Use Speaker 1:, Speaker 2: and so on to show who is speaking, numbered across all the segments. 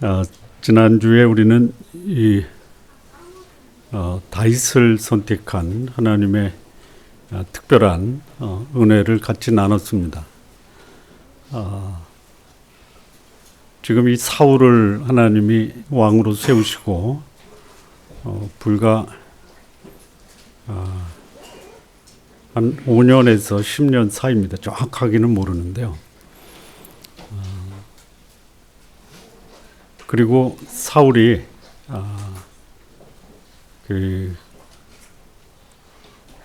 Speaker 1: 어, 지난주에 우리는 다윗을 선택한 하나님의 특별한 은혜를 같이 나눴습니다. 지금 이 사울을 하나님이 왕으로 세우시고 불과 한 5년에서 10년 사이입니다. 정확하게는 모르는데요. 그리고 사울이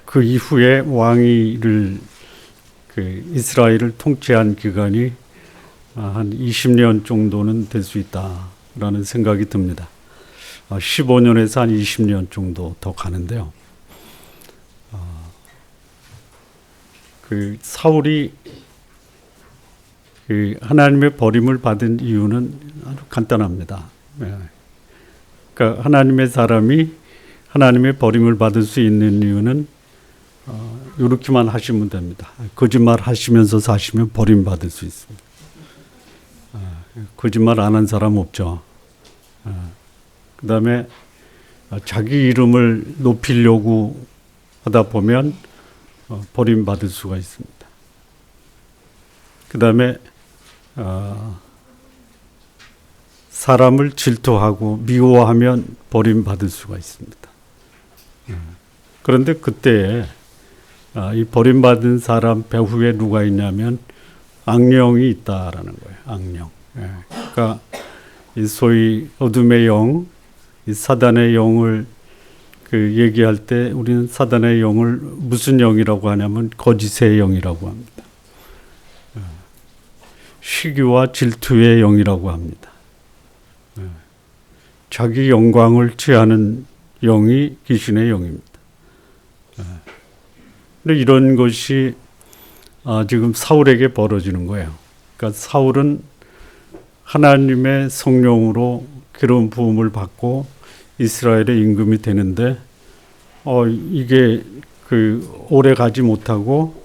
Speaker 1: 그 이후에 왕위를 이스라엘을 통치한 기간이 한 20년 정도는 될 수 있다라는 생각이 듭니다. 15년에서 한 20년 정도 더 가는데요. 사울이 하나님의 버림을 받은 이유는 아주 간단합니다. 그러니까 하나님의 사람이 하나님의 버림을 받을 수 있는 이유는 이렇게만 하시면 됩니다. 거짓말 하시면서 사시면 버림받을 수 있습니다. 거짓말 안 한 사람 없죠. 그 다음에 자기 이름을 높이려고 하다 보면 버림받을 수가 있습니다. 그 다음에 사람을 질투하고 미워하면 버림받을 수가 있습니다. 그런데 그때 이 버림받은 사람 배후에 누가 있냐면 악령이 있다라는 거예요. 악령. 그러니까 이 소위 어둠의 영, 이 사단의 영을 얘기할 때 우리는 사단의 영을 무슨 영이라고 하냐면 거짓의 영이라고 합니다. 시기와 질투의 영이라고 합니다. 자기 영광을 취하는 영이 귀신의 영입니다. 근데 이런 것이 지금 사울에게 벌어지는 거예요. 그러니까 사울은 하나님의 성령으로 기름 부음을 받고 이스라엘의 임금이 되는데 이게 오래 가지 못하고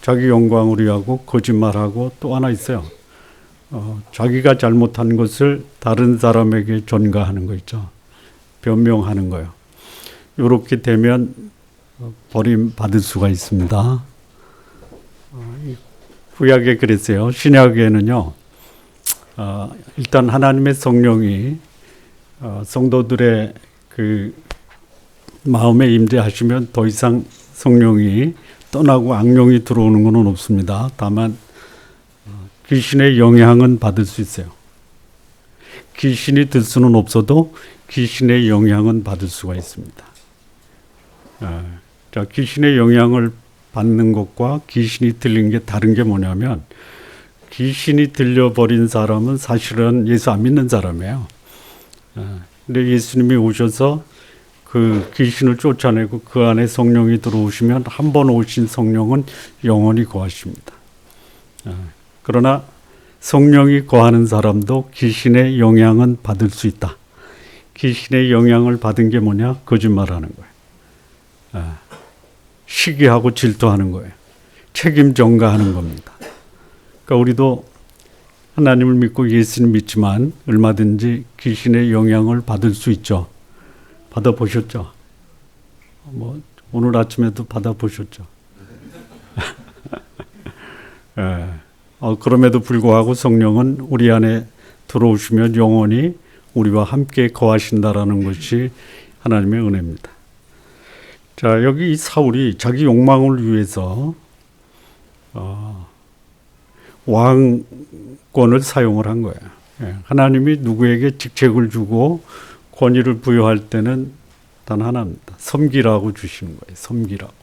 Speaker 1: 자기 영광을 위하고 거짓말하고 또 하나 있어요. 자기가 잘못한 것을 다른 사람에게 전가하는 거 있죠. 변명하는 거예요. 이렇게 되면 버림받을 수가 있습니다. 구약에 그랬어요. 신약에는요. 일단 하나님의 성령이 성도들의 마음에 임재하시면 더 이상 성령이 떠나고 악령이 들어오는 것은 없습니다. 다만 귀신의 영향은 받을 수 있어요. 귀신이 들 수는 없어도 귀신의 영향은 받을 수가 있습니다. 자, 귀신의 영향을 받는 것과 귀신이 들린 게 다른 게 뭐냐면 귀신이 들려버린 사람은 사실은 예수 안 믿는 사람이에요. 근데 예수님이 오셔서 그 귀신을 쫓아내고 그 안에 성령이 들어오시면 한 번 오신 성령은 영원히 거하십니다. 그러나 성령이 거하는 사람도 귀신의 영향은 받을 수 있다. 귀신의 영향을 받은 게 뭐냐? 거짓말하는 거예요. 시기하고 질투하는 거예요. 책임 전가하는 겁니다. 그러니까 우리도 하나님을 믿고 예수님 믿지만 얼마든지 귀신의 영향을 받을 수 있죠. 받아보셨죠? 오늘 아침에도 받아보셨죠? 그럼에도 불구하고 성령은 우리 안에 들어오시면 영원히 우리와 함께 거하신다라는 것이 하나님의 은혜입니다. 자, 여기 이 사울이 자기 욕망을 위해서 왕권을 사용을 한 거예요. 하나님이 누구에게 직책을 주고 권위를 부여할 때는 단 하나입니다. 섬기라고 주시는 거예요. 섬기라고.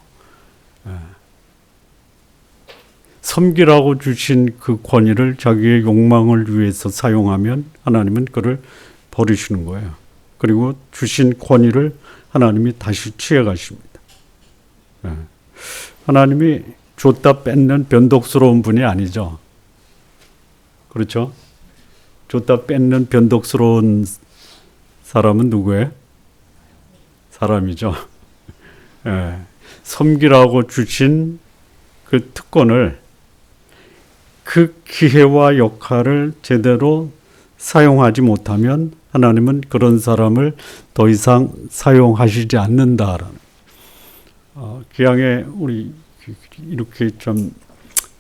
Speaker 1: 섬기라고 주신 그 권위를 자기의 욕망을 위해서 사용하면 하나님은 그를 버리시는 거예요. 그리고 주신 권위를 하나님이 다시 취해 가십니다. 하나님이 줬다 뺏는 변덕스러운 분이 아니죠. 그렇죠? 줬다 뺏는 변덕스러운 사람은 누구예요? 사람이죠. 섬기라고 주신 그 특권을 그 기회와 역할을 제대로 사용하지 못하면 하나님은 그런 사람을 더 이상 사용하시지 않는다라는. 기왕에 우리 이렇게 좀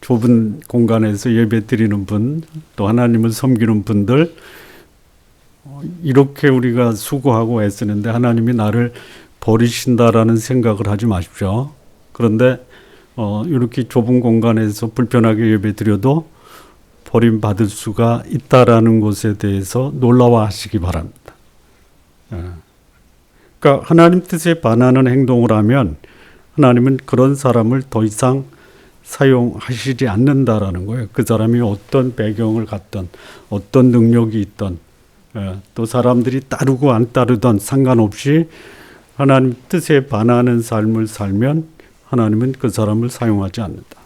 Speaker 1: 좁은 공간에서 예배 드리는 분, 또 하나님을 섬기는 분들, 이렇게 우리가 수고하고 애쓰는데 하나님이 나를 버리신다라는 생각을 하지 마십시오. 그런데 이렇게 좁은 공간에서 불편하게 예배 드려도 버림받을 수가 있다라는 것에 대해서 놀라워하시기 바랍니다. 그러니까 하나님 뜻에 반하는 행동을 하면 하나님은 그런 사람을 더 이상 사용하시지 않는다라는 거예요. 그 사람이 어떤 배경을 갖던 어떤 능력이 있던 또 사람들이 따르고 안 따르던 상관없이 하나님 뜻에 반하는 삶을 살면 하나님은 그 사람을 사용하지 않는다.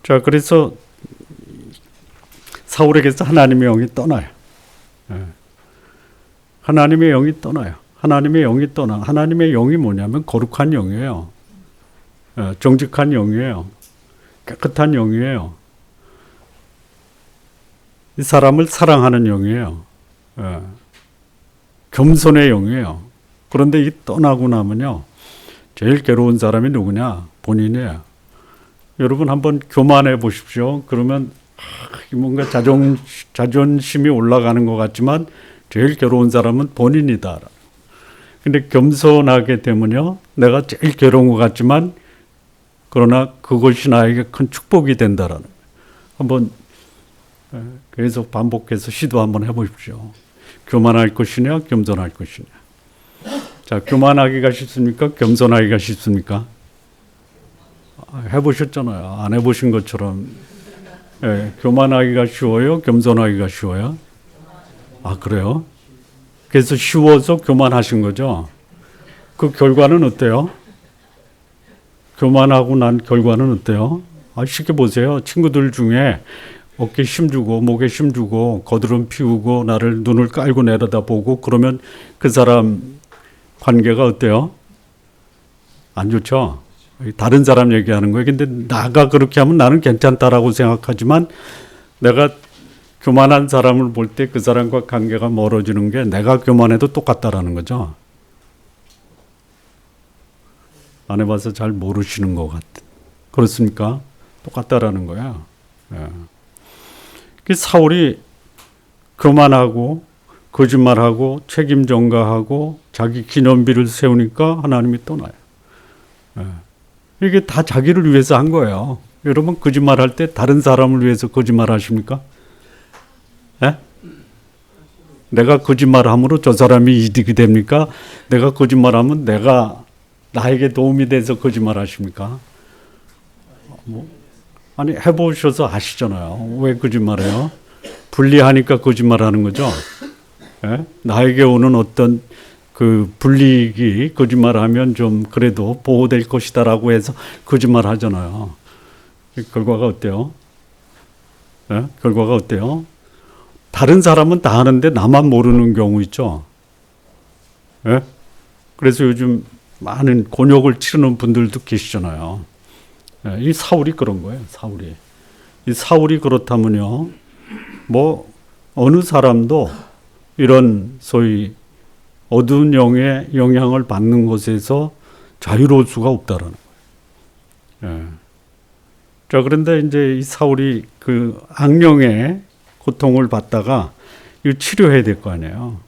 Speaker 1: 자, 그래서 사울에게서 하나님의 영이 떠나요. 하나님의 영이 떠나요. 하나님의 영이 떠나. 하나님의 영이 뭐냐면 거룩한 영이에요. 정직한 영이에요. 깨끗한 영이에요. 이 사람을 사랑하는 영이에요. 겸손의 영이에요. 그런데 이 떠나고 나면요, 제일 괴로운 사람이 누구냐? 본인이에요. 여러분 한번 교만해 보십시오. 그러면 뭔가 자존심이 올라가는 것 같지만 제일 괴로운 사람은 본인이다. 근데 겸손하게 되면요, 내가 제일 괴로운 것 같지만 그러나 그것이 나에게 큰 축복이 된다라는. 한번 계속 반복해서 시도 한번 해보십시오. 교만할 것이냐, 겸손할 것이냐. 자, 교만하기가 쉽습니까? 겸손하기가 쉽습니까? 해보셨잖아요. 안 해보신 것처럼. 교만하기가 쉬워요? 겸손하기가 쉬워요? 아, 그래요? 그래서 쉬워서 교만하신 거죠? 그 결과는 어때요? 교만하고 난 결과는 어때요? 쉽게 보세요. 친구들 중에 어깨 힘주고 목에 힘주고 거드름 피우고 나를 눈을 깔고 내려다보고 그러면 그 사람 관계가 어때요? 안 좋죠? 다른 사람 얘기하는 거예요. 근데 나가 그렇게 하면 나는 괜찮다라고 생각하지만 내가 교만한 사람을 볼 때 그 사람과 관계가 멀어지는 게 내가 교만해도 똑같다라는 거죠. 안 해봐서 잘 모르시는 것 같아. 그렇습니까? 똑같다라는 거야. 사울이 교만하고 거짓말하고 책임 전가하고 자기 기념비를 세우니까 하나님이 떠나요. 이게 다 자기를 위해서 한 거예요. 여러분 거짓말할 때 다른 사람을 위해서 거짓말하십니까? 내가 거짓말함으로 저 사람이 이득이 됩니까? 내가 거짓말하면 나에게 도움이 돼서 거짓말하십니까? 아니 해보셔서 아시잖아요. 왜 거짓말해요? 불리하니까 거짓말하는 거죠. 나에게 오는 어떤 그 불이익이 거짓말하면 좀 그래도 보호될 것이다라고 해서 거짓말하잖아요. 결과가 어때요? 결과가 어때요? 다른 사람은 다 하는데 나만 모르는 경우 있죠. 그래서 요즘 많은 곤욕을 치르는 분들도 계시잖아요. 이 사울이 그런 거예요. 이 사울이 그렇다면요, 뭐 어느 사람도 이런 소위 어두운 영의 영향을 받는 것에서 자유로울 수가 없다라는 거예요. 자, 그런데 이제 이 사울이 그 악령의 고통을 받다가 이거 치료해야 될 거 아니에요.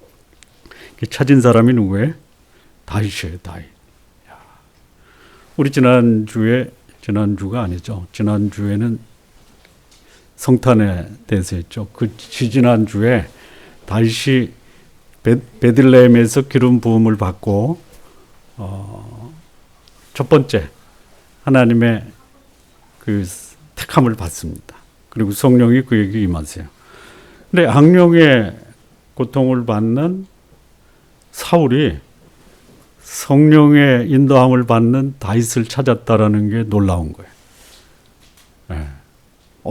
Speaker 1: 찾은 사람이 누구예요? 다윗이에요, 다윗. 우리 지난주가 아니죠. 지난주에는 성탄에 대해서 했죠. 그 지지난주에 다윗이 베들레헴에서 기름 부음을 받고 첫 번째 하나님의 그 택함을 받습니다. 그리고 성령이 그에게 임하세요. 근데 악령의 고통을 받는 사울이 성령의 인도함을 받는 다윗을 찾았다라는 게 놀라운 거예요.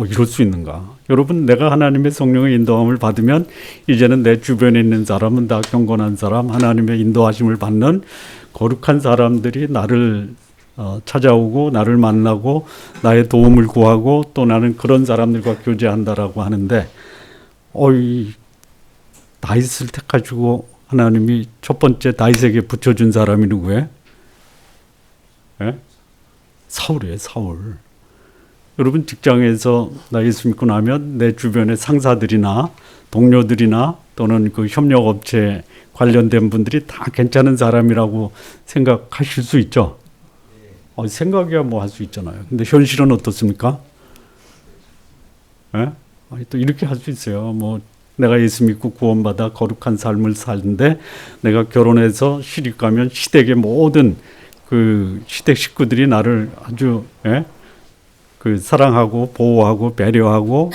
Speaker 1: 이럴 수 있는가? 여러분, 내가 하나님의 성령의 인도함을 받으면 이제는 내 주변에 있는 사람은 다 경건한 사람, 하나님의 인도하심을 받는 거룩한 사람들이 나를 찾아오고 나를 만나고 나의 도움을 구하고 또 나는 그런 사람들과 교제한다라고 하는데 이 다윗을 택하시고 하나님이 첫 번째 다윗에게 붙여준 사람이 누구예요? 예? 사울이에요. 사울. 여러분 직장에서 나 예수 믿고 나면 내 주변의 상사들이나 동료들이나 또는 그 협력업체 관련된 분들이 다 괜찮은 사람이라고 생각하실 수 있죠. 생각이야 뭐 할 수 있잖아요. 근데 현실은 어떻습니까? 예? 또 이렇게 할 수 있어요. 뭐 내가 예수 믿고 구원받아 거룩한 삶을 사는데 내가 결혼해서 시집 가면 시댁의 모든 그 시댁 식구들이 나를 아주 그 사랑하고 보호하고 배려하고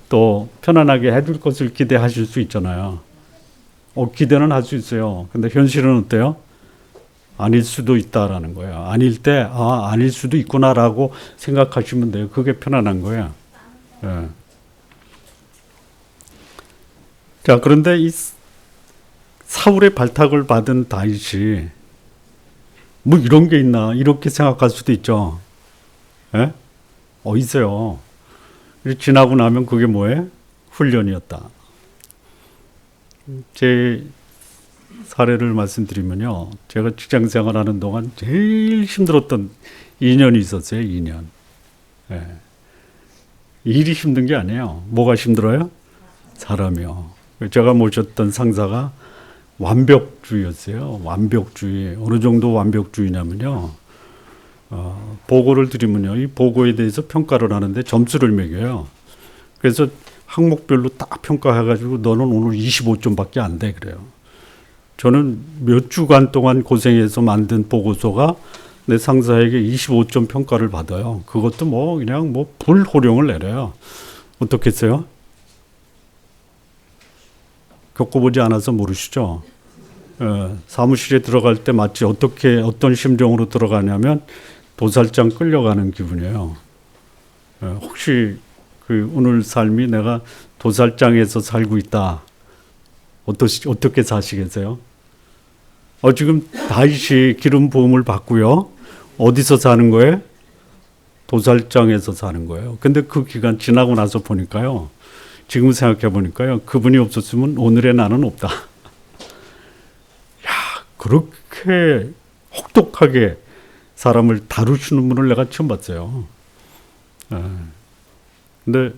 Speaker 1: 또 편안하게 해줄 것을 기대하실 수 있잖아요. 기대는 할 수 있어요. 근데 현실은 어때요? 아닐 수도 있다라는 거예요. 아닐 때 아닐 수도 있구나라고 생각하시면 돼요. 그게 편안한 거예요. 예. 자, 그런데 이 사울의 발탁을 받은 다윗이 뭐 이런 게 있나 이렇게 생각할 수도 있죠. 예? 있어요. 지나고 나면 그게 뭐예요? 훈련이었다. 제 사례를 말씀드리면요. 제가 직장 생활하는 동안 제일 힘들었던 2년이 있었어요. 2년. 예. 일이 힘든 게 아니에요. 뭐가 힘들어요? 사람이요. 제가 모셨던 상사가 완벽주의였어요. 완벽주의. 어느 정도 완벽주의냐면요. 보고를 드리면요. 이 보고에 대해서 평가를 하는데 점수를 매겨요. 그래서 항목별로 딱 평가해가지고 너는 오늘 25점밖에 안 돼. 그래요. 저는 몇 주간 동안 고생해서 만든 보고서가 내 상사에게 25점 평가를 받아요. 그것도 뭐 그냥 뭐 불호령을 내려요. 어떻겠어요? 겪어보지 않아서 모르시죠? 사무실에 들어갈 때 마치 어떤 심정으로 들어가냐면 도살장 끌려가는 기분이에요. 혹시 그 오늘 삶이 내가 도살장에서 살고 있다. 어떻게 사시겠어요? 지금 다윗이 기름 부음을 받고요. 어디서 사는 거예요? 도살장에서 사는 거예요. 근데 그 기간 지나고 나서 보니까요. 지금 생각해 보니까요. 그분이 없었으면 오늘의 나는 없다. 그렇게 혹독하게 사람을 다루시는 분을 내가 처음 봤어요. 근데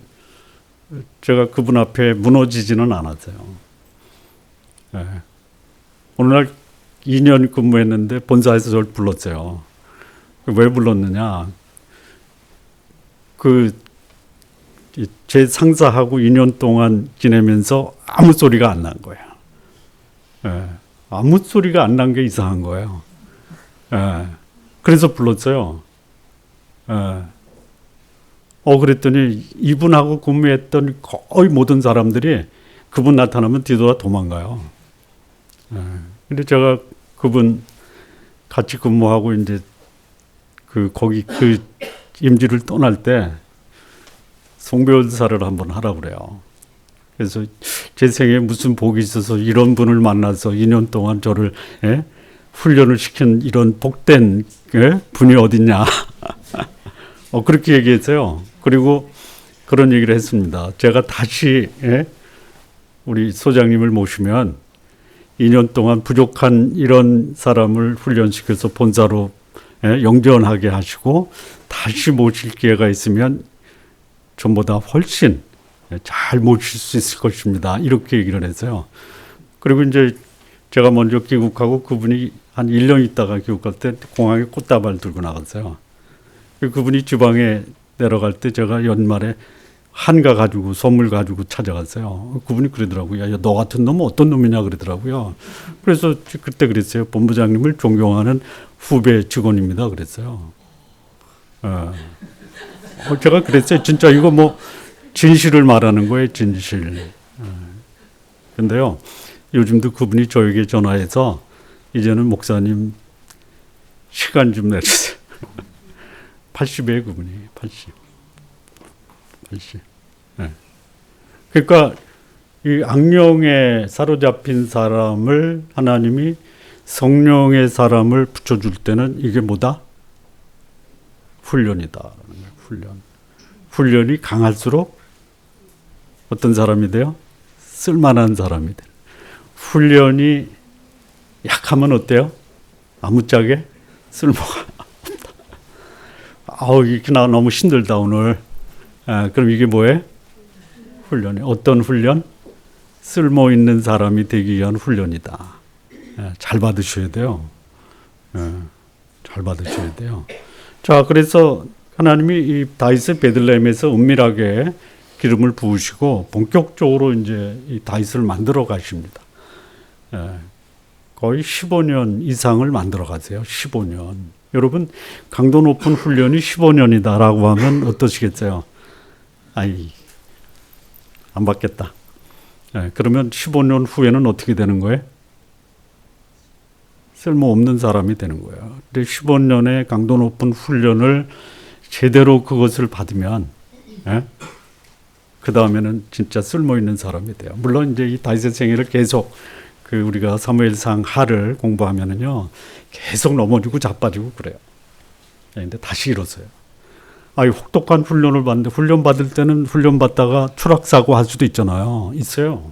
Speaker 1: 제가 그분 앞에 무너지지는 않았어요. 어느 날 2년 근무했는데 본사에서 저를 불렀어요. 왜 불렀느냐? 제 상사하고 2년 동안 지내면서 아무 소리가 안 난 거예요. 아무 소리가 안 난 게 이상한 거예요. 그래서 불렀어요. 그랬더니 이분하고 근무했던 거의 모든 사람들이 그분 나타나면 뒤돌아 도망가요. 근데 제가 그분 같이 근무하고 이제 거기 임지를 떠날 때 송별사를 한번 하라고 그래요. 그래서 제 생에 무슨 복이 있어서 이런 분을 만나서 2년 동안 저를 훈련을 시킨 이런 복된 분이 어딨냐. 그렇게 얘기했어요. 그리고 그런 얘기를 했습니다. 제가 다시 우리 소장님을 모시면 2년 동안 부족한 이런 사람을 훈련시켜서 본사로 영전하게 하시고 다시 모실 기회가 있으면 전보다 훨씬 잘 모실 수 있을 것입니다. 이렇게 얘기를 했어요. 그리고 이제 제가 먼저 귀국하고 그분이 한 1년 있다가 귀국할 때 공항에 꽃다발 들고 나갔어요. 그분이 지방에 내려갈 때 제가 연말에 한가 가지고 선물 가지고 찾아갔어요. 그분이 그러더라고요. 야, 너 같은 놈은 어떤 놈이냐 그러더라고요. 그래서 그때 그랬어요. 본부장님을 존경하는 후배 직원입니다. 그랬어요. 제가 그랬어요. 진짜 이거 뭐 진실을 말하는 거예요. 진실. 근데요. 요즘도 그분이 저에게 전화해서 이제는 목사님 시간 좀 내주세요. 80이에요. 그분이. 80. 그러니까 이 악령에 사로잡힌 사람을 하나님이 성령의 사람을 붙여줄 때는 이게 뭐다? 훈련이다. 훈련이 강할수록 어떤 사람이 돼요? 쓸만한 사람이 돼요. 훈련이 약하면 어때요? 아무짝에 쓸모가 없다. 아우, 이게 나 너무 힘들다 오늘. 그럼 이게 뭐예요? 훈련이. 어떤 훈련? 쓸모 있는 사람이 되기 위한 훈련이다. 잘 받으셔야 돼요. 잘 받으셔야 돼요. 자, 그래서 하나님이 이 다윗을 베들레헴에서 은밀하게 기름을 부으시고 본격적으로 이제 이 다윗을 만들어 가십니다. 거의 15년 이상을 만들어 가세요. 15년. 여러분, 강도 높은 훈련이 15년이다라고 하면 어떠시겠어요? 아이, 안 받겠다. 그러면 15년 후에는 어떻게 되는 거예요? 쓸모없는 사람이 되는 거예요. 근데 15년의 강도 높은 훈련을 제대로 그것을 받으면, 그 다음에는 진짜 쓸모있는 사람이 돼요. 물론 이제 이 다윗의 생애를 계속 우리가 사무엘상 하를 공부하면은요, 계속 넘어지고 자빠지고 그래요. 근데 다시 일어서요. 혹독한 훈련을 받는데, 훈련 받을 때는 훈련 받다가 추락사고 할 수도 있잖아요. 있어요.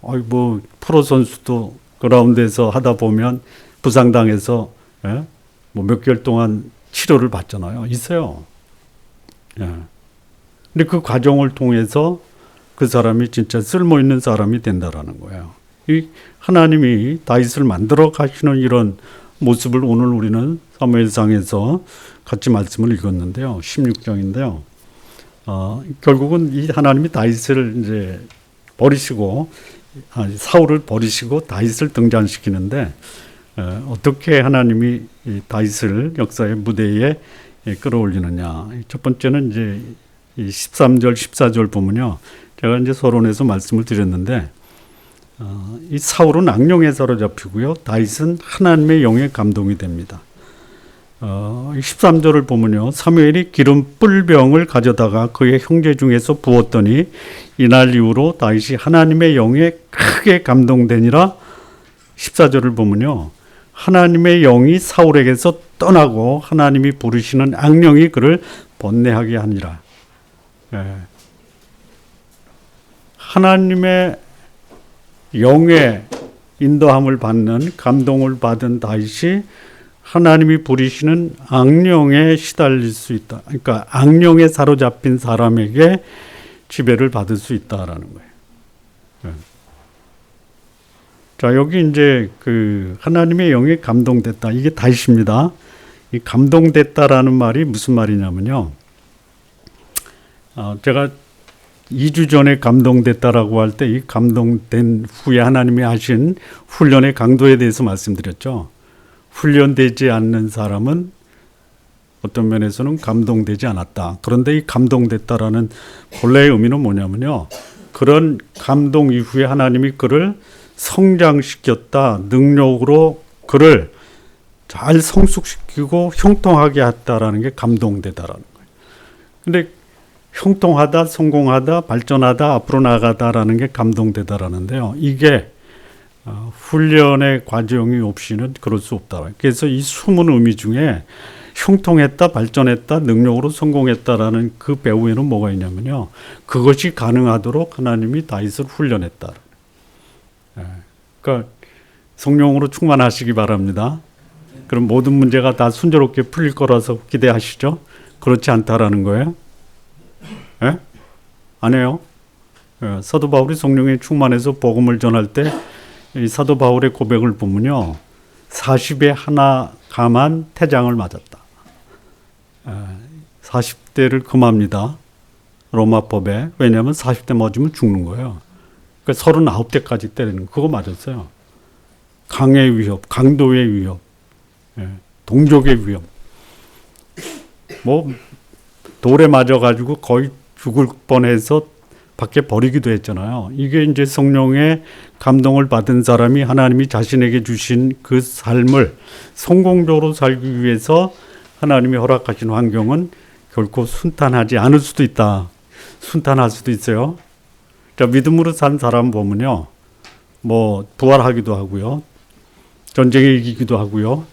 Speaker 1: 뭐 프로 선수도 그라운드에서 하다 보면 부상당해서 뭐 몇 개월 동안 치료를 받잖아요. 있어요. 근데 그 과정을 통해서 그 사람이 진짜 쓸모 있는 사람이 된다라는 거예요. 이 하나님이 다윗을 만들어 가시는 이런 모습을 오늘 우리는 사무엘상에서 같이 말씀을 읽었는데요. 16장인데요. 결국은 이 하나님이 다윗을 이제 버리시고 사울을 버리시고 다윗을 등장시키는데 어떻게 하나님이 이 다윗을 역사의 무대에 끌어올리느냐. 첫 번째는 이제 이 13절, 14절 보면요. 제가 이제 서론에서 말씀을 드렸는데 이 사울은 악령에 사로잡히고요. 다윗은 하나님의 영에 감동이 됩니다. 13절을 보면요. 사무엘이 기름 뿔병을 가져다가 그의 형제 중에서 부었더니 이날 이후로 다윗이 하나님의 영에 크게 감동되니라. 14절을 보면요. 하나님의 영이 사울에게서 떠나고 하나님이 부르시는 악령이 그를 번뇌하게 하니라. 하나님의 영의 인도함을 받는 감동을 받은 다윗이 하나님이 부리시는 악령에 시달릴 수 있다. 그러니까 악령에 사로잡힌 사람에게 지배를 받을 수 있다라는 거예요. 자, 여기 이제 하나님의 영에 감동됐다. 이게 다윗입니다. 이 감동됐다라는 말이 무슨 말이냐면요. 제가 2주 전에 감동됐다라고 할 때 이 감동된 후에 하나님이 하신 훈련의 강도에 대해서 말씀드렸죠. 훈련되지 않는 사람은 어떤 면에서는 감동되지 않았다. 그런데 이 감동됐다라는 본래의 의미는 뭐냐면요. 그런 감동 이후에 하나님이 그를 성장시켰다. 능력으로 그를 잘 성숙시키고 형통하게 했다라는 게 감동되다라는 거예요. 근데 형통하다, 성공하다, 발전하다, 앞으로 나가다라는 게 감동되다라는데요. 이게 훈련의 과정이 없이는 그럴 수 없다. 그래서 이 숨은 의미 중에 형통했다, 발전했다, 능력으로 성공했다라는 그 배후에는 뭐가 있냐면요. 그것이 가능하도록 하나님이 다윗을 훈련했다. 그러니까 성령으로 충만하시기 바랍니다. 그럼 모든 문제가 다 순조롭게 풀릴 거라서 기대하시죠? 그렇지 않다라는 거예요. 아니에요. 사도 바울이 성령에 충만해서 복음을 전할 때 이 사도 바울의 고백을 보면요. 40에 하나 감한 태장을 맞았다. 40대를 금합니다. 로마법에. 왜냐하면 40대 맞으면 죽는 거예요. 그러니까 39대까지 때리는 그거 맞았어요. 강의 위협, 강도의 위협, 동족의 위협. 뭐 돌에 맞아가지고 거의 죽을 뻔해서 밖에 버리기도 했잖아요. 이게 이제 성령의 감동을 받은 사람이 하나님이 자신에게 주신 그 삶을 성공적으로 살기 위해서 하나님이 허락하신 환경은 결코 순탄하지 않을 수도 있다. 순탄할 수도 있어요. 자, 믿음으로 산 사람 보면요. 뭐 부활하기도 하고요. 전쟁에 이기기도 하고요.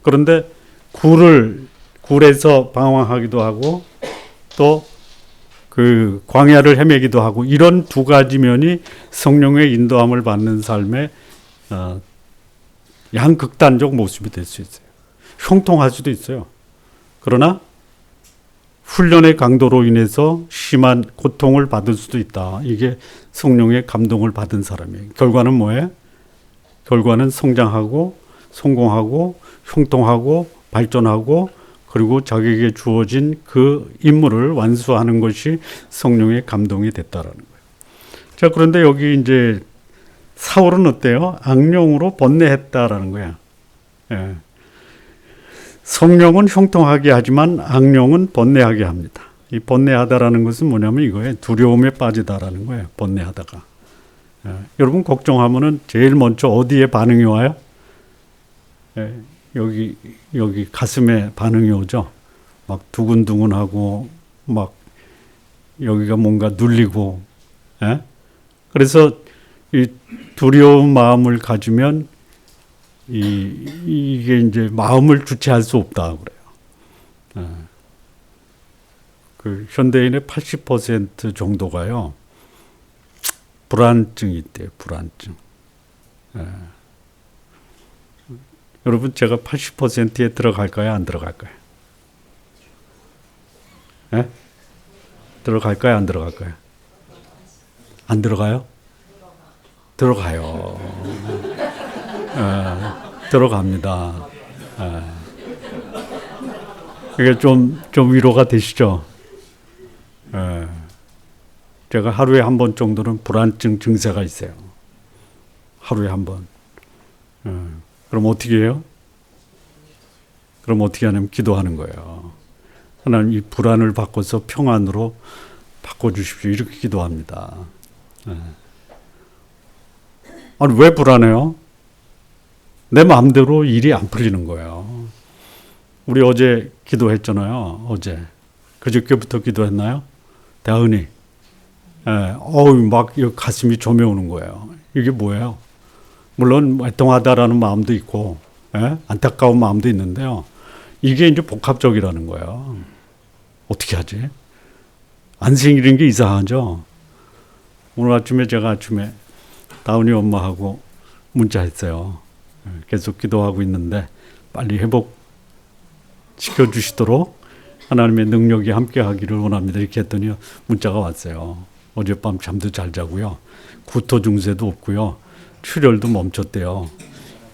Speaker 1: 그런데 굴에서 방황하기도 하고 또 그 광야를 헤매기도 하고 이런 두 가지 면이 성령의 인도함을 받는 삶의 양극단적 모습이 될 수 있어요. 형통할 수도 있어요. 그러나 훈련의 강도로 인해서 심한 고통을 받을 수도 있다. 이게 성령의 감동을 받은 사람이에요. 결과는 뭐예요? 결과는 성장하고 성공하고 형통하고 발전하고 그리고 자기에게 주어진 그 임무를 완수하는 것이 성령의 감동이 됐다라는 거예요. 자, 그런데 여기 이제 사울은 어때요? 악령으로 번뇌했다라는 거야. 예. 성령은 형통하게 하지만 악령은 번뇌하게 합니다. 이 번뇌하다라는 것은 뭐냐면 이거예요. 두려움에 빠지다라는 거예요. 번뇌하다가. 예. 여러분 걱정하면은 제일 먼저 어디에 반응이 와요? 예. 여기 가슴에 반응이 오죠. 막 두근두근하고 막 여기가 뭔가 눌리고. 예? 그래서 이 두려운 마음을 가지면 이게 이제 마음을 주체할 수 없다 그래요. 예. 그 현대인의 80% 정도가요 불안증이 있대요. 불안증. 예. 여러분 제가 80%에 들어갈까요? 안 들어갈까요? 예? 들어갈까요? 안 들어갈까요? 안 들어가요? 들어가요. 들어갑니다. 이게 좀 위로가 되시죠? 제가 하루에 한 번 정도는 불안증 증세가 있어요. 하루에 한 번. 그럼 어떻게 해요? 그럼 어떻게 하냐면 기도하는 거예요. 하나님 이 불안을 바꿔서 평안으로 바꿔주십시오. 이렇게 기도합니다. 아니 왜 불안해요? 내 마음대로 일이 안 풀리는 거예요. 우리 어제 기도했잖아요. 어제. 그저께부터 기도했나요? 다은이. 막 가슴이 저며오는 거예요. 이게 뭐예요? 물론 애통하다라는 마음도 있고 안타까운 마음도 있는데요. 이게 이제 복합적이라는 거예요. 어떻게 하지? 안 생기는 게 이상하죠? 오늘 아침에 제가 다운이 엄마하고 문자했어요. 계속 기도하고 있는데 빨리 회복시켜 주시도록 하나님의 능력이 함께 하기를 원합니다. 이렇게 했더니 문자가 왔어요. 어젯밤 잠도 잘 자고요. 구토 증세도 없고요. 출혈도 멈췄대요.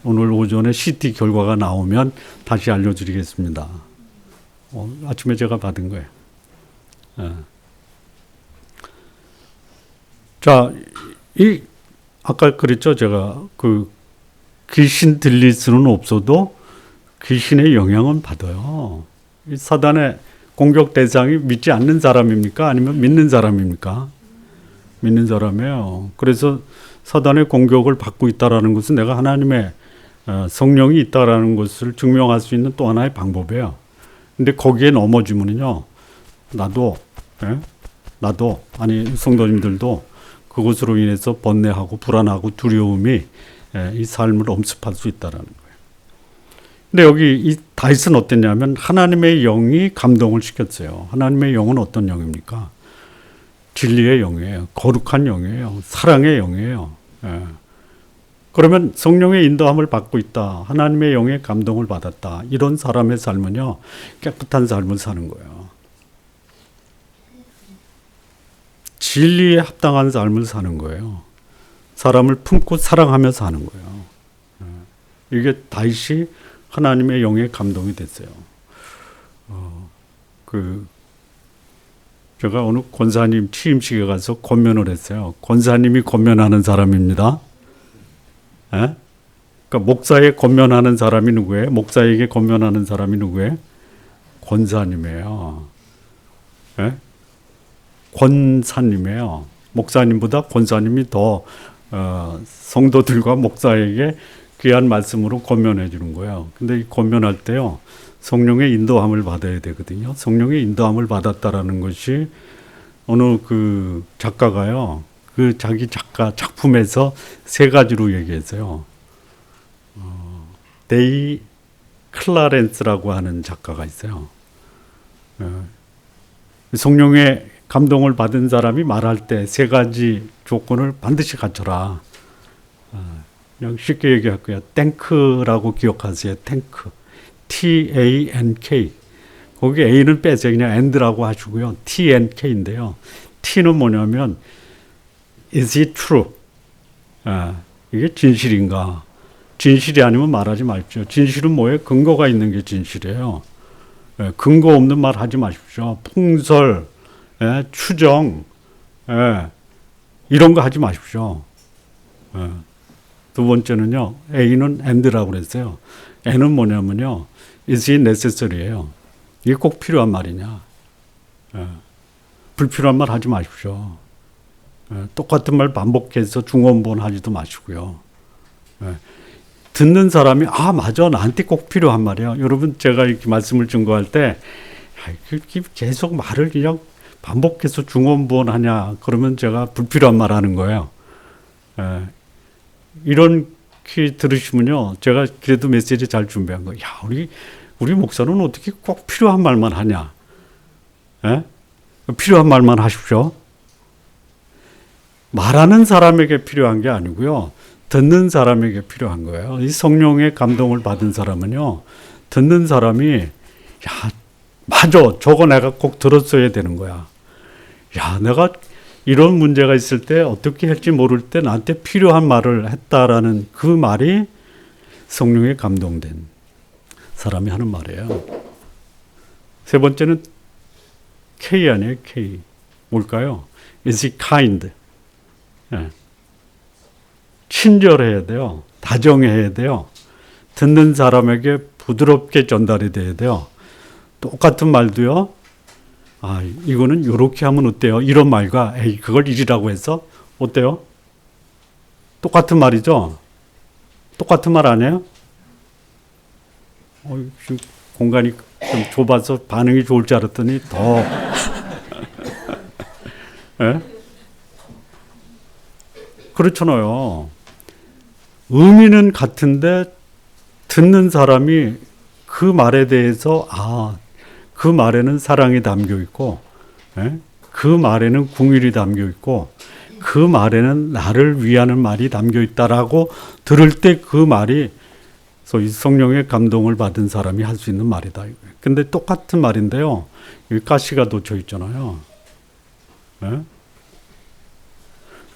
Speaker 1: 오늘 오전에 CT 결과가 나오면 다시 알려드리겠습니다. 아침에 제가 받은 거예요. 자, 아까 그랬죠. 제가 그 귀신 들릴 수는 없어도 귀신의 영향은 받아요. 이 사단의 공격 대상이 믿지 않는 사람입니까? 아니면 믿는 사람입니까? 믿는 사람이에요. 그래서 사단의 공격을 받고 있다라는 것은 내가 하나님의 성령이 있다라는 것을 증명할 수 있는 또 하나의 방법이에요. 근데 거기에 넘어지면요, 나도 아니 성도님들도 그것으로 인해서 번뇌하고 불안하고 두려움이 이 삶을 엄습할 수 있다라는 거예요. 근데 여기 이 다윗은 어땠냐면 하나님의 영이 감동을 시켰어요. 하나님의 영은 어떤 영입니까? 진리의 영이에요. 거룩한 영이에요. 사랑의 영이에요. 그러면 성령의 인도함을 받고 있다. 하나님의 영의 감동을 받았다. 이런 사람의 삶은요, 깨끗한 삶을 사는 거예요. 진리에 합당한 삶을 사는 거예요. 사람을 품고 사랑하며 사는 거예요. 이게 다윗이 하나님의 영의 감동이 됐어요. 제가 오늘 권사님 취임식에 가서 권면을 했어요. 권사님이 권면하는 사람입니다. 그러니까 목사에 권면하는 사람이 누구예요? 목사에게 권면하는 사람이 누구예요? 권사님이에요. 권사님이에요. 목사님보다 권사님이 더 성도들과 목사에게 귀한 말씀으로 권면해 주는 거예요. 근데 이 권면할 때요, 성령의 인도함을 받아야 되거든요. 성령의 인도함을 받았다라는 것이 어느 그 작가가요, 그 자기 작품에서 세 가지로 얘기했어요. They 클라렌스라고 하는 작가가 있어요. 성령의 감동을 받은 사람이 말할 때 세 가지 조건을 반드시 갖춰라. 그냥 쉽게 얘기할 거예요. 탱크라고 기억하세요. 탱크. T-A-N-K. 거기 A는 빼세요. 그냥 and라고 하시고요. T-N-K인데요. T는 뭐냐면 is it true? 이게 진실인가? 진실이 아니면 말하지 마십시오. 진실은 뭐예요? 근거가 있는 게 진실이에요. 근거 없는 말 하지 마십시오. 풍설, 추정, 이런 거 하지 마십시오. 두 번째는요, A는 and라고 그랬어요. N은 뭐냐면요, is it necessary예요. 이게 꼭 필요한 말이냐. 불필요한 말 하지 마십시오. 똑같은 말 반복해서 중원본 하지도 마시고요. 듣는 사람이 맞아, 나한테 꼭 필요한 말이야. 여러분, 제가 이렇게 말씀을 증거할 때 계속 말을 그냥 반복해서 중원본 하냐 그러면 제가 불필요한 말 하는 거예요. 이렇게 들으시면요, 제가 그래도 메시지 잘 준비한 거예요. 우리 목사는 어떻게 꼭 필요한 말만 하냐? 필요한 말만 하십시오. 말하는 사람에게 필요한 게 아니고요, 듣는 사람에게 필요한 거예요. 이 성령의 감동을 받은 사람은요, 듣는 사람이 맞아, 저거 내가 꼭 들었어야 되는 거야. 내가 이런 문제가 있을 때 어떻게 할지 모를 때 나한테 필요한 말을 했다라는 그 말이 성령에 감동된 사람이 하는 말이에요. 세 번째는 K 아니에요, K. 뭘까요? Is it kind? 친절해야 돼요. 다정해야 돼요. 듣는 사람에게 부드럽게 전달이 돼야 돼요. 똑같은 말도요, 이거는 이렇게 하면 어때요? 이런 말과 그걸 이리라고 해서 어때요? 똑같은 말이죠? 똑같은 말 아니에요? 지금 공간이 좀 좁아서 반응이 좋을 줄 알았더니 더 그렇잖아요. 의미는 같은데 듣는 사람이 그 말에 대해서 그 말에는 사랑이 담겨 있고, 그 말에는 궁율이 담겨 있고, 그 말에는 나를 위하는 말이 담겨 있다라고 들을 때 그 말이 소위 성령의 감동을 받은 사람이 할 수 있는 말이다. 근데 똑같은 말인데요, 여기 가시가 돋쳐 있잖아요.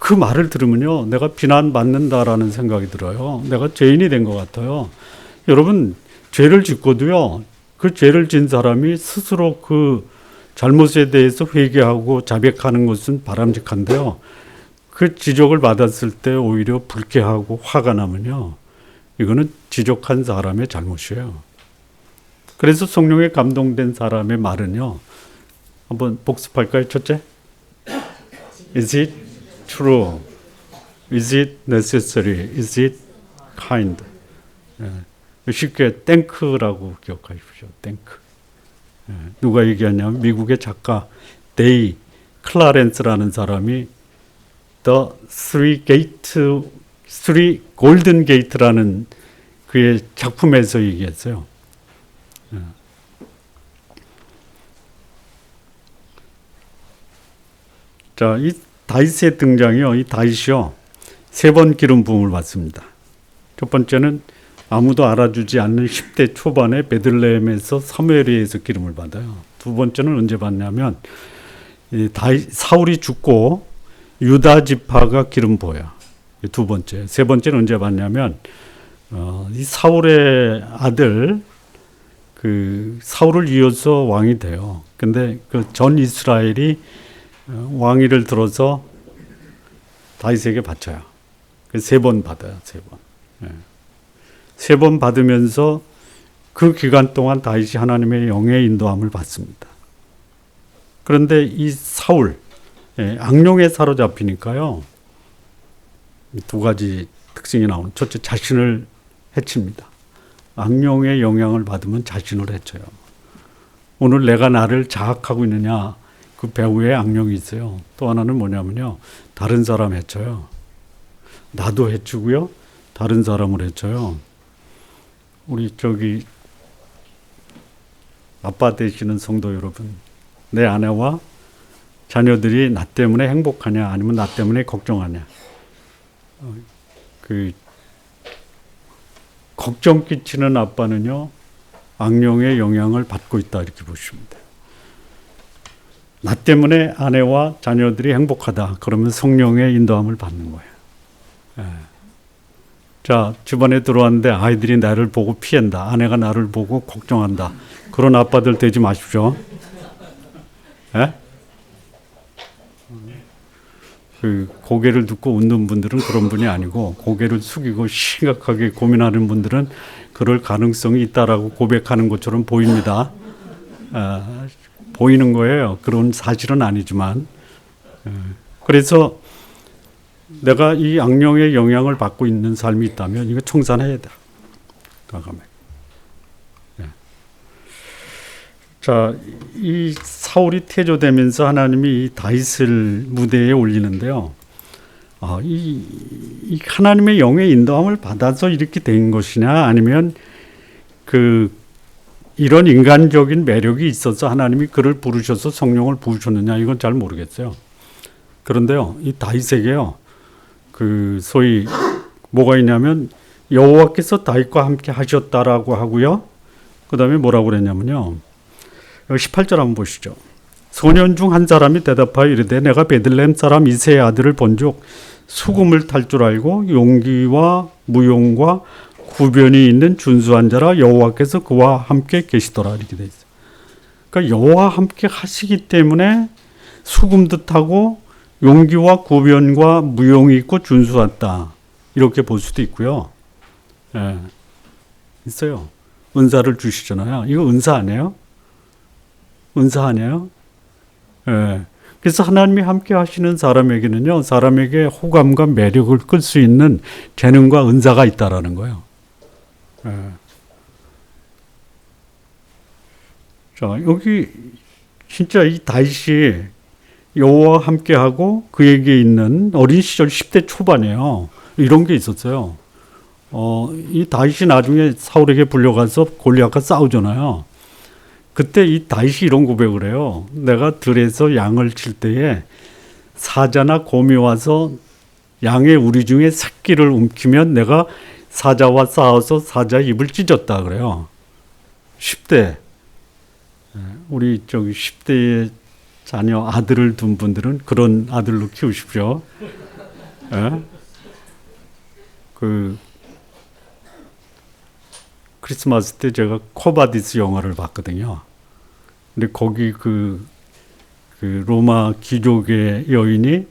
Speaker 1: 그 말을 들으면요, 내가 비난받는다라는 생각이 들어요. 내가 죄인이 된 것 같아요. 여러분, 죄를 짓고도요, 그 죄를 진 사람이 스스로 그 잘못에 대해서 회개하고 자백하는 것은 바람직한데요, 그 지적을 받았을 때 오히려 불쾌하고 화가 나면요, 이거는 지적한 사람의 잘못이에요. 그래서 성령에 감동된 사람의 말은요, 한번 복습할까요? 첫째, Is it true? Is it necessary? Is it kind? 쉽게 탱크라고 기억하십시오. 탱크. 누가 얘기하냐면 미국의 작가 데이 클라렌스라는 사람이 The Three Golden Gate라는 그의 작품에서 얘기했어요. 자, 이 다윗의 등장이요, 이 다윗이요, 세 번 기름 부음을 받습니다. 첫 번째는 아무도 알아주지 않는 10대 초반에 베들레헴에서 사무엘에 의해서 기름을 받아요. 두 번째는 언제 받냐면 사울이 죽고 유다 지파가 기름 부어요. 두 번째. 세 번째는 언제 받냐면 이 사울의 아들 사울을 이어서 왕이 돼요. 근데 그 전 이스라엘이 왕위를 들어서 다윗에게 바쳐요. 세 번 받아요. 세 번. 세 번 받으면서 그 기간 동안 다윗이 하나님의 영의 인도함을 받습니다. 그런데 이 사울, 악령에 사로잡히니까요, 두 가지 특징이 나오는. 첫째, 자신을 해칩니다. 악령의 영향을 받으면 자신을 해쳐요. 오늘 내가 나를 자학하고 있느냐, 그 배후에 악령이 있어요. 또 하나는 뭐냐면요, 다른 사람 해쳐요. 나도 해치고요, 다른 사람을 해쳐요. 우리 아빠 되시는 성도 여러분, 내 아내와 자녀들이 나 때문에 행복하냐 아니면 나 때문에 걱정하냐. 그 걱정 끼치는 아빠는요, 악령의 영향을 받고 있다 이렇게 보시면 돼요. 나 때문에 아내와 자녀들이 행복하다 그러면 성령의 인도함을 받는 거예요. 예. 자, 집안에 들어왔는데 아이들이 나를 보고 피한다, 아내가 나를 보고 걱정한다, 그런 아빠들 되지 마십시오. 예? 그 고개를 듣고 웃는 분들은 그런 분이 아니고, 고개를 숙이고 심각하게 고민하는 분들은 그럴 가능성이 있다라고 고백하는 것처럼 보입니다. 보이는 거예요. 그런 사실은 아니지만. 그래서 내가 이 악령의 영향을 받고 있는 삶이 있다면 이거 청산해야 돼. 자, 이 사울이 태조되면서 하나님이 이 다윗을 무대에 올리는데요. 이 하나님의 영의 인도함을 받아서 이렇게 된 것이냐, 아니면 이런 인간적인 매력이 있어서 하나님이 그를 부르셔서 성령을 부으셨느냐, 이건 잘 모르겠어요. 그런데요, 이 다윗에게요, 소위 뭐가 있냐면 여호와께서 다윗과 함께 하셨다라고 하고요. 그 다음에 뭐라고 그랬냐면요, 18절 한번 보시죠. 소년 중 한 사람이 대답하여 이르되 내가 베들레헴 사람 이새의 아들을 본즉 수금을 탈 줄 알고 용기와 무용과 구변이 있는 준수한 자라 여호와께서 그와 함께 계시더라 이렇게 돼 있어요. 그러니까 여호와 함께 하시기 때문에 수금도 타고 용기와 구변과 무용이 있고 준수하다 이렇게 볼 수도 있고요. 예, 있어요. 은사를 주시잖아요. 이거 은사 아니에요? 은사 아니에요? 예. 그래서 하나님이 함께 하시는 사람에게는요, 사람에게 호감과 매력을 끌 수 있는 재능과 은사가 있다라는 거예요. 예. 자, 여기 진짜 이 다윗이 여호와와 함께하고 그에게 있는 어린 시절 10대 초반이에요. 이런 게 있었어요. 이 다윗이 나중에 사울에게 불려가서 골리앗과 싸우잖아요. 그때 이 다윗이 이런 고백을 해요. 내가 들에서 양을 칠 때에 사자나 곰이 와서 양의 우리 중에 새끼를 움키면 내가 사자와 싸워서 사자 입을 찢었다 그래요. 10대. 우리 10대의 자녀 아들을 둔 분들은 그런 아들로 키우십시오. 예? 크리스마스 때 제가 코바디스 영화를 봤거든요. 근데 거기 로마 귀족의 여인이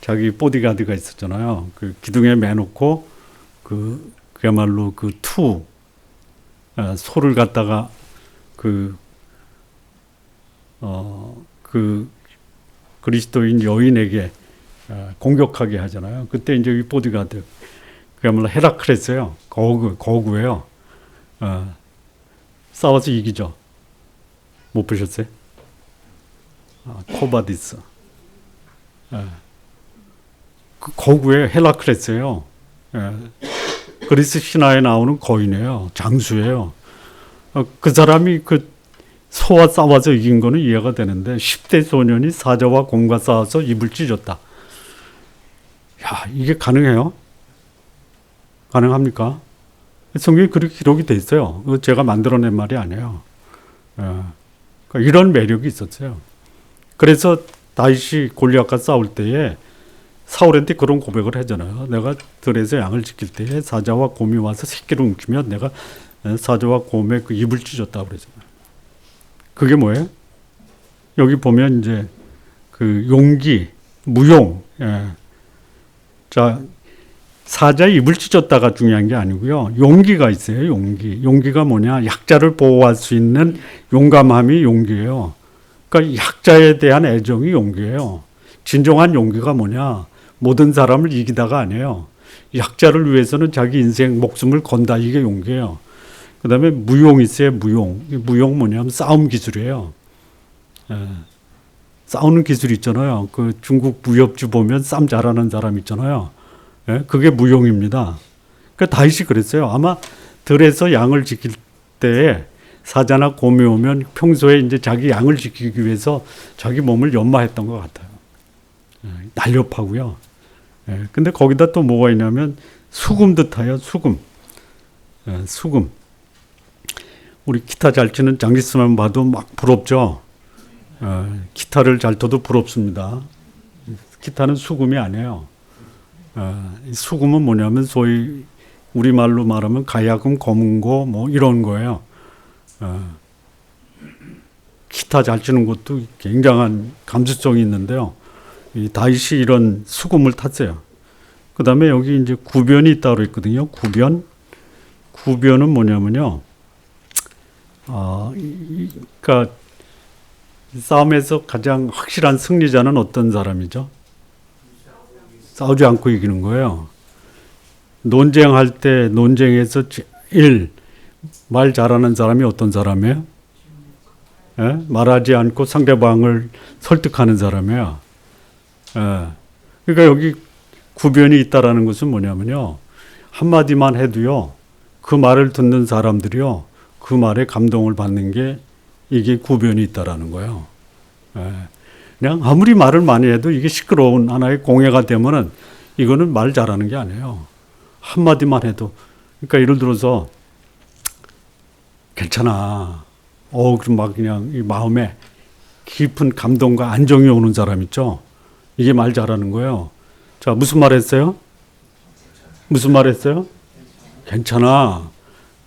Speaker 1: 자기 보디가드가 있었잖아요. 기둥에 매놓고 그야말로 소를 갖다가 그리스도인 여인에게 공격하게 하잖아요. 그때 이제 이 보디가드 그야말로 헤라클레스예요. 거구예요. 싸워서 이기죠. 못 보셨어요? 코바디스. 거구의 헤라클레스예요. 그리스 신화에 나오는 거인이에요. 장수예요. 그 사람이 소와 싸워서 이긴 거는 이해가 되는데 10대 소년이 사자와 곰과 싸워서 입을 찢었다. 야, 이게 가능해요? 가능합니까? 성경에 그렇게 기록이 돼 있어요. 제가 만들어낸 말이 아니에요. 그러니까 이런 매력이 있었어요. 그래서 다윗이 골리앗과 싸울 때에 사울한테 그런 고백을 하잖아요. 내가 들에서 양을 지킬 때에 사자와 곰이 와서 새끼를 움키면 내가 사자와 곰의 입을 찢었다고 그러잖아요. 그게 뭐예요? 여기 보면 이제 용기, 무용. 예. 자, 사자의 입을 찢었다가 중요한 게 아니고요. 용기가 있어요. 용기가 뭐냐? 약자를 보호할 수 있는 용감함이 용기예요. 그러니까 약자에 대한 애정이 용기예요. 진정한 용기가 뭐냐? 모든 사람을 이기다가 아니에요. 약자를 위해서는 자기 인생 목숨을 건다. 이게 용기예요. 그 다음에 무용이 있어요. 무용 뭐냐면 싸움 기술이에요. 싸우는 기술 있잖아요. 중국 무협지 보면 싸움 잘하는 사람 있잖아요. 그게 무용입니다. 그러니까 다윗이 그랬어요. 아마 들에서 양을 지킬 때에 사자나 곰이 오면 평소에 이제 자기 양을 지키기 위해서 자기 몸을 연마했던 것 같아요. 날렵하고요. 근데 거기다 또 뭐가 있냐면 수금도 타요. 수금. 수금. 우리 기타 잘 치는 장리스만 봐도 막 부럽죠. 기타를 잘 쳐도 부럽습니다. 기타는 수금이 아니에요. 수금은 뭐냐면 소위 우리말로 말하면 가야금, 검은고 뭐 이런 거예요. 기타 잘 치는 것도 굉장한 감수성이 있는데요. 이 다윗이 이런 수금을 탔어요. 그 다음에 여기 이제 구변이 따로 있거든요. 구변. 구변은 뭐냐면요. 그러니까 싸움에서 가장 확실한 승리자는 어떤 사람이죠? 싸우지 않고 이기는 거예요. 논쟁할 때 논쟁에서 제일 말 잘하는 사람이 어떤 사람이에요? 말하지 않고 상대방을 설득하는 사람이에요. 그러니까 여기 구변이 있다라는 것은 뭐냐면요. 한마디만 해도요. 그 말을 듣는 사람들이요. 그 말에 감동을 받는 게 이게 구변이 있다라는 거예요. 그냥 아무리 말을 많이 해도 이게 시끄러운 하나의 공예가 되면은 이거는 말 잘하는 게 아니에요. 한마디만 해도. 그러니까 예를 들어서 괜찮아. 그럼 막 그냥 이 마음에 깊은 감동과 안정이 오는 사람 있죠. 이게 말 잘하는 거예요. 자, 무슨 말 했어요? 무슨 말 했어요? 괜찮아.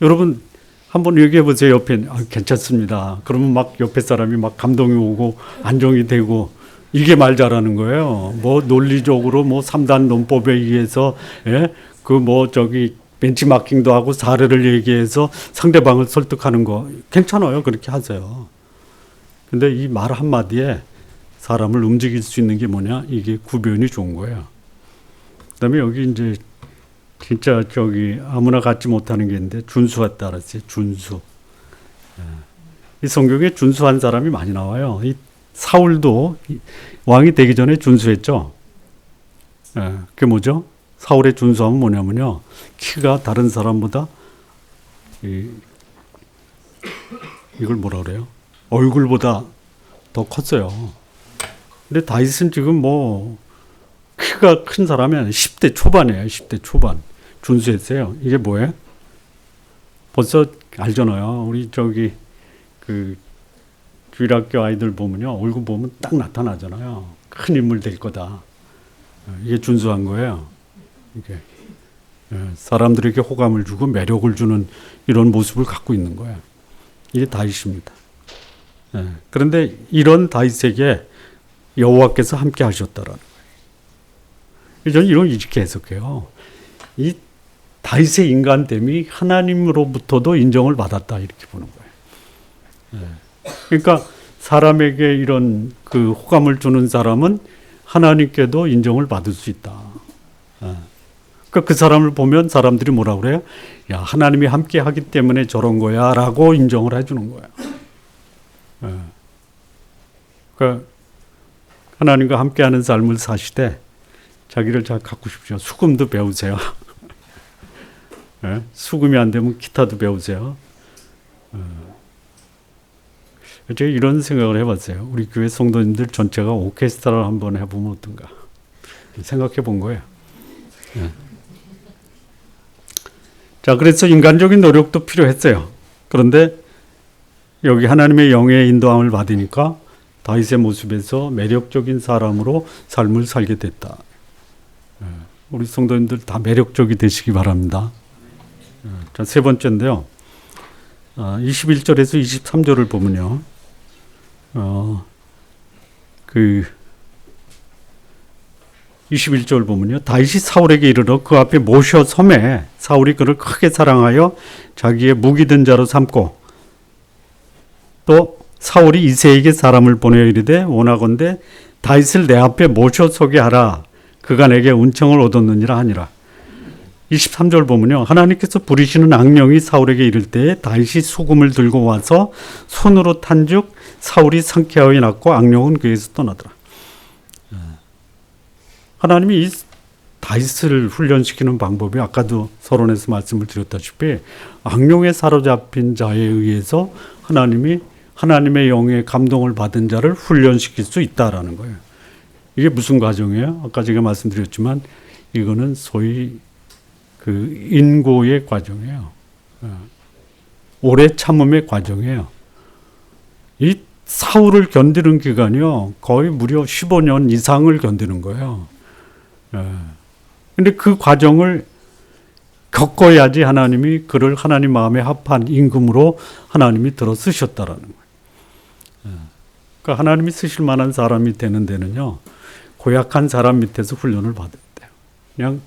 Speaker 1: 여러분 한번 얘기해 보세요. 옆에 괜찮습니다. 그러면 막 옆에 사람이 막 감동이 오고 안정이 되고 이게 말 잘하는 거예요. 뭐 논리적으로 뭐 3단 논법에 의해서 그 뭐 저기 벤치마킹도 하고 사례를 얘기해서 상대방을 설득하는 거 괜찮아요. 그렇게 하세요. 근데 이 말 한마디에 사람을 움직일 수 있는 게 뭐냐? 이게 구변이 좋은 거예요. 그다음에 여기 이제 진짜 저기 아무나 갖지 못하는 게 있는데 준수가 따랐어요. 준수. 이 성경에 준수한 사람이 많이 나와요. 이 사울도 왕이 되기 전에 준수했죠. 그게 뭐죠? 사울의 준수함은 뭐냐면요. 키가 다른 사람보다 이걸 뭐라 그래요? 얼굴보다 더 컸어요. 근데 다윗은 지금 뭐 키가 큰 사람이 아니에요. 10대 초반이에요. 10대 초반. 준수했어요. 이게 뭐예요? 벌써 알잖아요. 우리 저기 그 주일학교 아이들 보면요. 얼굴 보면 딱 나타나잖아요. 큰 인물 될 거다. 이게 준수한 거예요. 이게 사람들에게 호감을 주고 매력을 주는 이런 모습을 갖고 있는 거예요. 이게 다윗입니다. 그런데 이런 다윗에게 여호와께서 함께 하셨다라는 거예요. 저는 이렇게 해석해요. 이 다윗의 인간됨이 하나님으로부터도 인정을 받았다 이렇게 보는 거예요. 그러니까 사람에게 이런 그 호감을 주는 사람은 하나님께도 인정을 받을 수 있다. 그러니까 그 사람을 보면 사람들이 뭐라 그래요? 야, 하나님이 함께 하기 때문에 저런 거야 라고 인정을 해주는 거예요. 그러니까 하나님과 함께하는 삶을 사시되 자기를 잘 갖고 싶죠. 수금도 배우세요. 수금이 안 되면 기타도 배우세요. 제가 이런 생각을 해봤어요. 우리 교회 성도님들 전체가 오케스트라를 한번 해보면 어떤가 생각해 본 거예요. 자, 그래서 인간적인 노력도 필요했어요. 그런데 여기 하나님의 영의 인도함을 받으니까 다윗의 모습에서 매력적인 사람으로 삶을 살게 됐다. 우리 성도님들 다 매력적이 되시기 바랍니다. 자, 세 번째인데요. 21절에서 23절을 보면요. 그 21절 보면요. 다윗이 사울에게 이르러 그 앞에 모셔 섬에 사울이 그를 크게 사랑하여 자기의 무기 든 자로 삼고 또 사울이 이새에게 사람을 보내어 이르되 원하건대 다윗을 내 앞에 모셔 서게 하라. 그가 내게 은총을 얻었느니라 하니라. 23절 보면요. 하나님께서 부리시는 악령이 사울에게 이를 때에 다윗이 수금을 들고 와서 손으로 탄즉 사울이 상쾌하여 났고 악령은 그에서 떠나더라. 하나님이 이 다윗을 훈련시키는 방법이 아까도 서론에서 말씀을 드렸다시피 악령에 사로잡힌 자에 의해서 하나님이 하나님의 영의 감동을 받은 자를 훈련시킬 수 있다라는 거예요. 이게 무슨 과정이에요? 아까 제가 말씀드렸지만 이거는 소위 그 인고의 과정이에요. 오래 참음의 과정이에요. 이 사울을 견디는 기간이요, 거의 무려 15년 이상을 견디는 거예요. 근데 그 과정을 겪어야지 하나님이 그를 하나님 마음에 합한 임금으로 하나님이 들어 쓰셨다라는 거예요. 그러니까 하나님이 쓰실 만한 사람이 되는 데는요, 고약한 사람 밑에서 훈련을 받아야 돼요. 그냥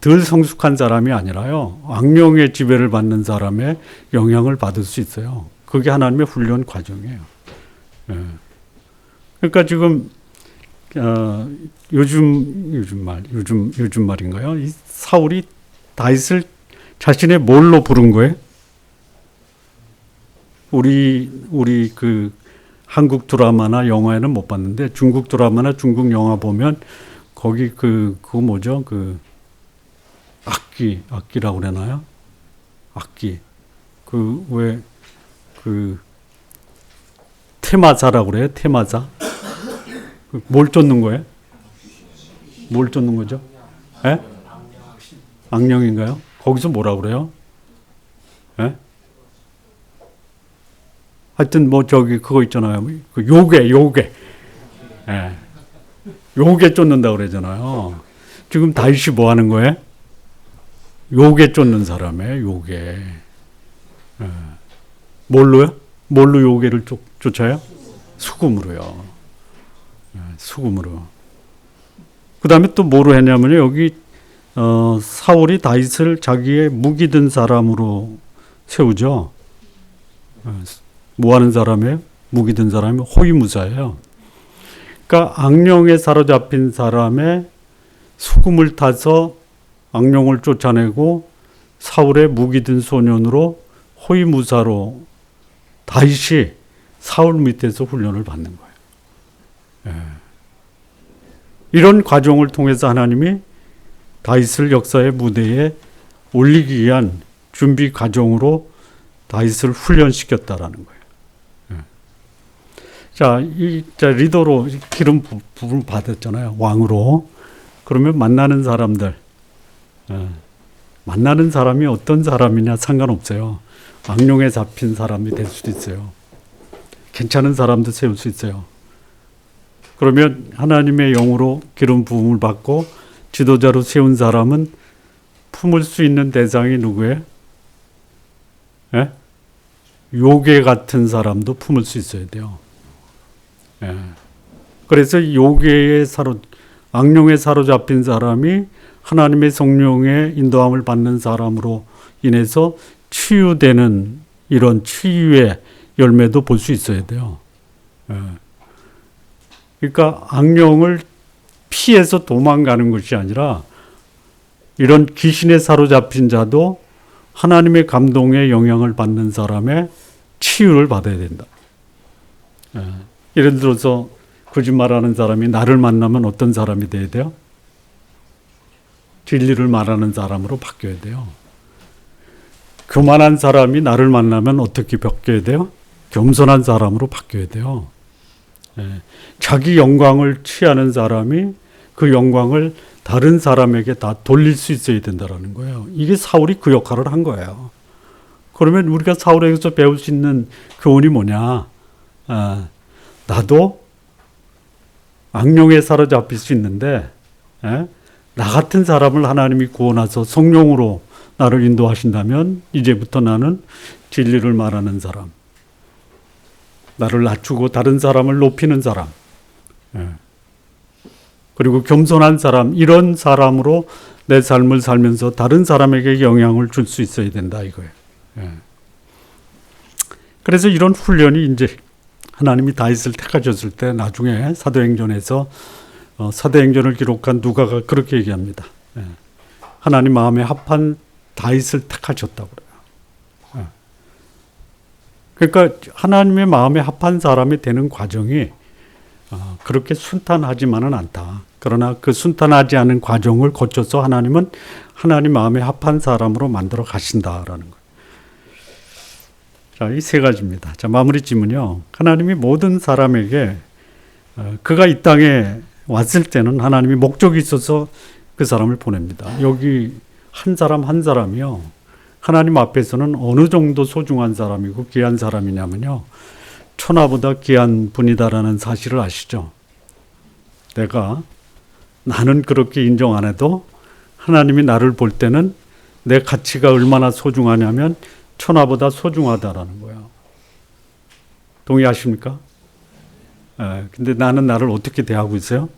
Speaker 1: 덜 성숙한 사람이 아니라요, 악령의 지배를 받는 사람의 영향을 받을 수 있어요. 그게 하나님의 훈련 과정이에요. 그러니까 지금 요즘 말인가요? 이 사울이 다윗을 자신의 뭘로 부른 거예요? 우리 그 한국 드라마나 영화에는 못 봤는데 중국 드라마나 중국 영화 보면 거기 그거 뭐죠? 그 악기라고 그러나요? 악기. 그 테마사라고 그래요? 테마사. 뭘 쫓는 거예요? 뭘 쫓는 거죠? 예? 악령인가요? 거기서 뭐라 그래요? 예? 하여튼 뭐 저기 그거 있잖아요. 그 요괴. 예. 요괴 쫓는다 그러잖아요. 지금 다윗이 뭐 하는 거예요? 요괴 쫓는 사람이에요. 요괴. 예. 뭘로요? 뭘로 요괴를 쫓아요? 수금으로요. 예, 수금으로. 그 다음에 또 뭐로 했냐면요, 여기 사울이 다윗을 자기의 무기 든 사람으로 세우죠. 뭐 하는 사람이에요? 무기 든 사람이 호위무사예요. 그러니까 악령에 사로잡힌 사람의 수금을 타서 악령을 쫓아내고 사울의 무기 든 소년으로 호위무사로 다윗이 사울 밑에서 훈련을 받는 거예요. 이런 과정을 통해서 하나님이 다윗을 역사의 무대에 올리기 위한 준비 과정으로 다윗을 훈련시켰다라는 거예요. 자, 리더로 기름 부분 받았잖아요. 왕으로. 그러면 만나는 사람들, 만나는 사람이 어떤 사람이냐 상관없어요. 악령에 잡힌 사람이 될 수도 있어요. 괜찮은 사람도 세울 수 있어요. 그러면 하나님의 영으로 기름 부음을 받고 지도자로 세운 사람은 품을 수 있는 대상이 누구예요? 예? 요괴 같은 사람도 품을 수 있어야 돼요. 예. 그래서 악령에 사로잡힌 사람이 하나님의 성령의 인도함을 받는 사람으로 인해서 치유되는 이런 치유의 열매도 볼 수 있어야 돼요. 예. 그러니까 악령을 피해서 도망가는 것이 아니라 이런 귀신에 사로잡힌 자도 하나님의 감동의 영향을 받는 사람의 치유를 받아야 된다. 예. 예를 들어서 거짓말하는 사람이 나를 만나면 어떤 사람이 돼야 돼요? 진리를 말하는 사람으로 바뀌어야 돼요. 교만한 사람이 나를 만나면 어떻게 바뀌어야 돼요? 겸손한 사람으로 바뀌어야 돼요. 예. 자기 영광을 취하는 사람이 그 영광을 다른 사람에게 다 돌릴 수 있어야 된다는 거예요. 이게 사울이 그 역할을 한 거예요. 그러면 우리가 사울에게서 배울 수 있는 교훈이 뭐냐? 나도 악령에 사로잡힐 수 있는데 나 같은 사람을 하나님이 구원하셔서 성령으로 나를 인도하신다면 이제부터 나는 진리를 말하는 사람, 나를 낮추고 다른 사람을 높이는 사람, 그리고 겸손한 사람, 이런 사람으로 내 삶을 살면서 다른 사람에게 영향을 줄 수 있어야 된다 이거예요. 그래서 이런 훈련이 이제 하나님이 다윗을 택하셨을 때 나중에 사도행전에서 사도행전을 기록한 누가가 그렇게 얘기합니다. 하나님 마음에 합한 다윗을 택하셨다고 그래요. 그러니까 하나님의 마음에 합한 사람이 되는 과정이 그렇게 순탄하지만은 않다. 그러나 그 순탄하지 않은 과정을 거쳐서 하나님은 하나님 마음에 합한 사람으로 만들어 가신다라는 거예요. 자, 이 세 가지입니다. 자, 마무리 질문이요. 하나님이 모든 사람에게 그가 이 땅에 왔을 때는 하나님이 목적이 있어서 그 사람을 보냅니다. 여기 한 사람 한 사람이요. 하나님 앞에서는 어느 정도 소중한 사람이고 귀한 사람이냐면요. 천하보다 귀한 분이다라는 사실을 아시죠? 나는 그렇게 인정 안 해도 하나님이 나를 볼 때는 내 가치가 얼마나 소중하냐면 천하보다 소중하다라는 거예요. 동의하십니까? 근데 나는 나를 어떻게 대하고 있어요?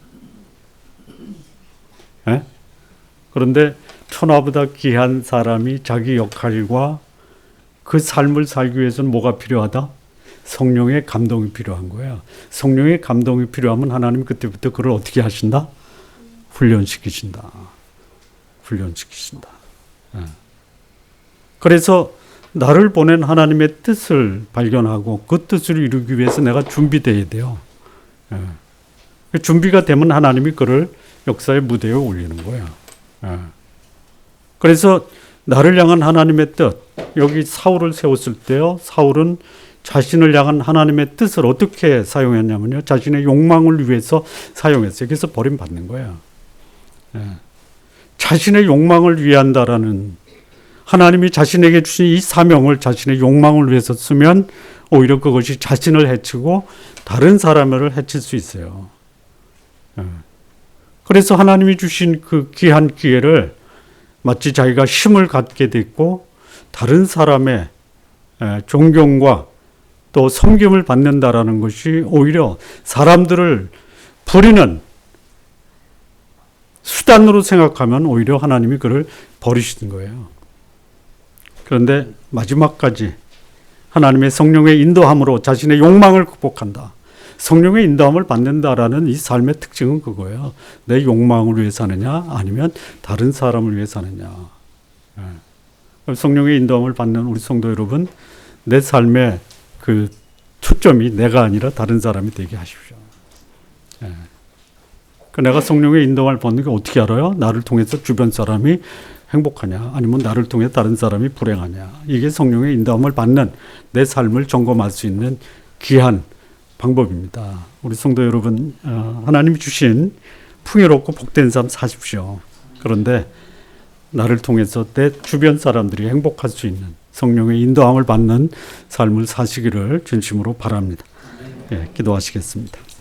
Speaker 1: 그런데 천하보다 귀한 사람이 자기 역할과 그 삶을 살기 위해서는 뭐가 필요하다? 성령의 감동이 필요한 거예요. 성령의 감동이 필요하면 하나님 그때부터 그를 어떻게 하신다? 훈련시키신다. 그래서 나를 보낸 하나님의 뜻을 발견하고 그 뜻을 이루기 위해서 내가 준비되어야 돼요. 그 준비가 되면 하나님이 그를 역사의 무대에 올리는 거예요. 그래서 나를 향한 하나님의 뜻, 여기 사울을 세웠을 때요. 사울은 자신을 향한 하나님의 뜻을 어떻게 사용했냐면요. 자신의 욕망을 위해서 사용했어요. 그래서 버림받는 거예요. 자신의 욕망을 위한다라는 하나님이 자신에게 주신 이 사명을 자신의 욕망을 위해서 쓰면 오히려 그것이 자신을 해치고 다른 사람을 해칠 수 있어요. 그래서 하나님이 주신 그 귀한 기회를 마치 자기가 힘을 갖게 됐고 다른 사람의 존경과 또 섬김을 받는다라는 것이 오히려 사람들을 부리는 수단으로 생각하면 오히려 하나님이 그를 버리시는 거예요. 그런데 마지막까지 하나님의 성령의 인도함으로 자신의 욕망을 극복한다. 성령의 인도함을 받는다라는 이 삶의 특징은 그거예요. 내 욕망을 위해 사느냐 아니면 다른 사람을 위해 사느냐. 성령의 인도함을 받는 우리 성도 여러분, 내 삶의 그 초점이 내가 아니라 다른 사람이 되게 하십시오. 내가 성령의 인도함을 받는 게 어떻게 알아요? 나를 통해서 주변 사람이 행복하냐 아니면 나를 통해 다른 사람이 불행하냐. 이게 성령의 인도함을 받는 내 삶을 점검할 수 있는 귀한 방법입니다. 우리 성도 여러분, 하나님이 주신 풍요롭고 복된 삶 사십시오. 그런데 나를 통해서 내 주변 사람들이 행복할 수 있는 성령의 인도함을 받는 삶을 사시기를 진심으로 바랍니다. 기도하시겠습니다.